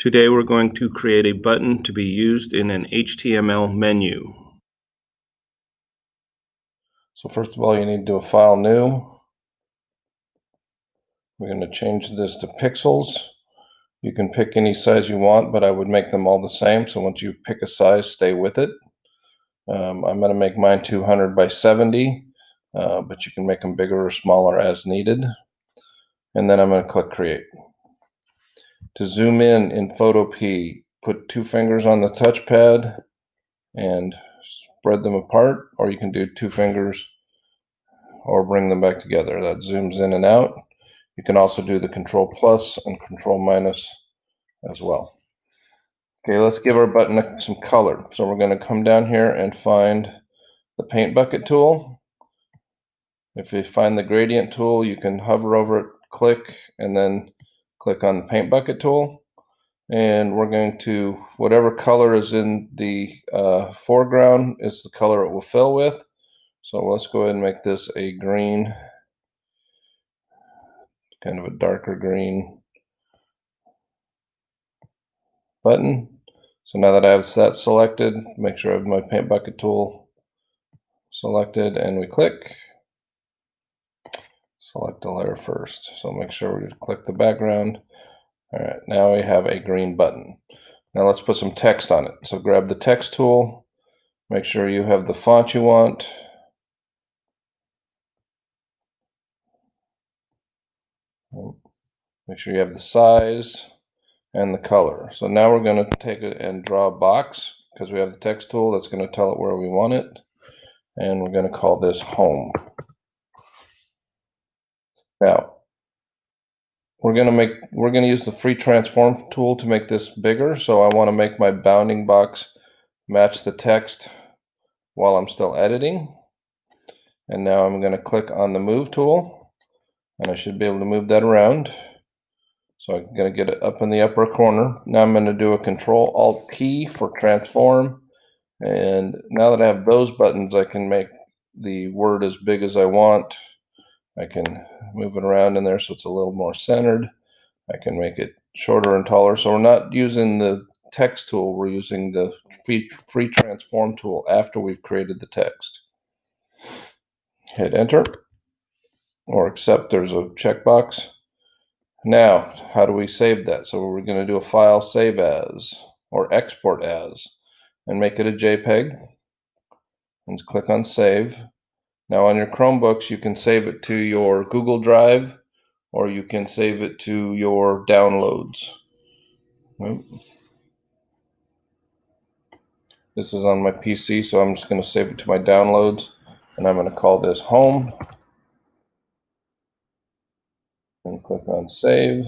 Today we're going to create a button to be used in an HTML menu. So first of all, you need to do a file new. We're going to change this to pixels. You can pick any size you want, but I would make them all the same. So once you pick a size, stay with it. I'm going to make mine 200 by 70, but you can make them bigger or smaller as needed. And then I'm going to click Create. To zoom in Photopea, put 2 fingers on the touchpad and spread them apart, or you can do 2 fingers or bring them back together. That zooms in and out. You can also do the Control plus and Control minus as well. Okay, let's give our button some color. So we're going to come down here and find the paint bucket tool. If you find the gradient tool, you can hover over it, click, and then click on the paint bucket tool. And we're going to, whatever color is in the foreground is the color it will fill with. So let's go ahead and make this a green, kind of a darker green button. So now that I have that selected, make sure I have my paint bucket tool selected, and we click. Select the layer first. So make sure we click the background. All right, now we have a green button. Now let's put some text on it. So grab the text tool, make sure you have the font you want. Make sure you have the size and the color. So now we're going to take it and draw a box because we have the text tool that's going to tell it where we want it. And we're going to call this home. Now, we're going to use the free transform tool to make this bigger. So I want to make my bounding box match the text while I'm still editing. And now I'm going to click on the move tool, and I should be able to move that around. So I'm going to get it up in the upper corner. Now I'm going to do a Control-Alt-P for transform. And now that I have those buttons, I can make the word as big as I want. I can move it around in there so it's a little more centered. I can make it shorter and taller. So we're not using the text tool, we're using the free transform tool after we've created the text. Hit enter or accept, there's a checkbox. Now, how do we save that? So we're going to do a file save as or export as and make it a JPEG. And click on save. Now on your Chromebooks, you can save it to your Google Drive or you can save it to your downloads. This is on my PC, so I'm just going to save it to my downloads, and I'm going to call this home. And click on save,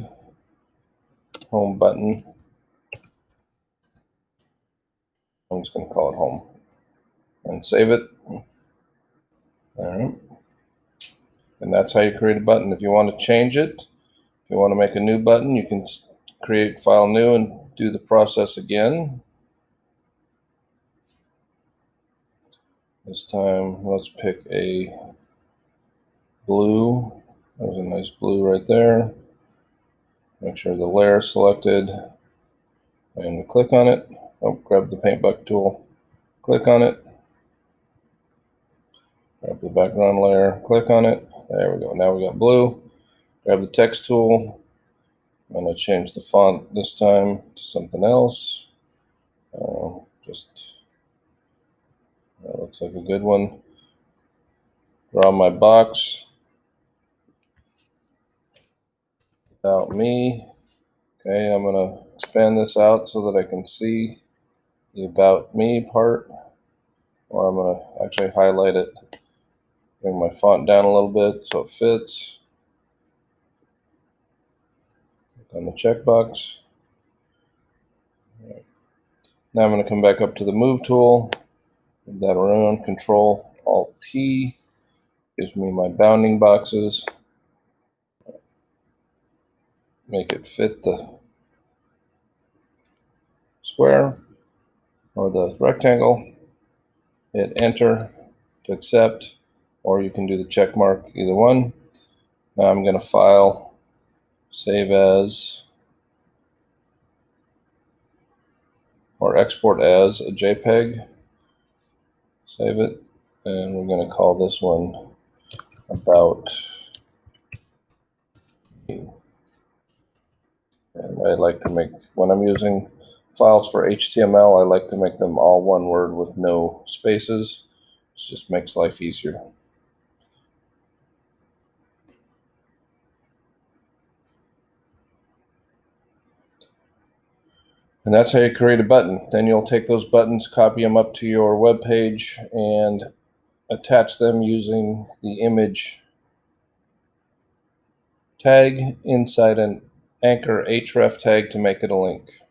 home button. I'm just going to call it home and save it. All right. And that's how you create a button. If you want to change it, if you want to make a new button, you can create file new and do the process again. This time, let's pick a blue. There's a nice blue right there. Make sure the layer is selected, and we click on it. Oh, grab the paint bucket tool, click on it. Grab the background layer, click on it. There we go. Now we got blue. Grab the text tool. I'm going to change the font this time to something else. That looks like a good one. Draw my box. About me. Okay, I'm going to expand this out so that I can see the about me part. Or I'm going to actually highlight it. Bring my font down a little bit so it fits. Click on the checkbox. Now I'm going to come back up to the move tool. Move that around. Control-Alt-T gives me my bounding boxes. Make it fit the square or the rectangle. Hit enter to accept, or you can do the check mark, either one. Now I'm going to file, save as, or export as a JPEG. Save it, and we're going to call this one about you. And I like to make, when I'm using files for HTML, I like to make them all one word with no spaces. It just makes life easier. And that's how you create a button. Then you'll take those buttons, copy them up to your web page, and attach them using the image tag inside an anchor href tag to make it a link.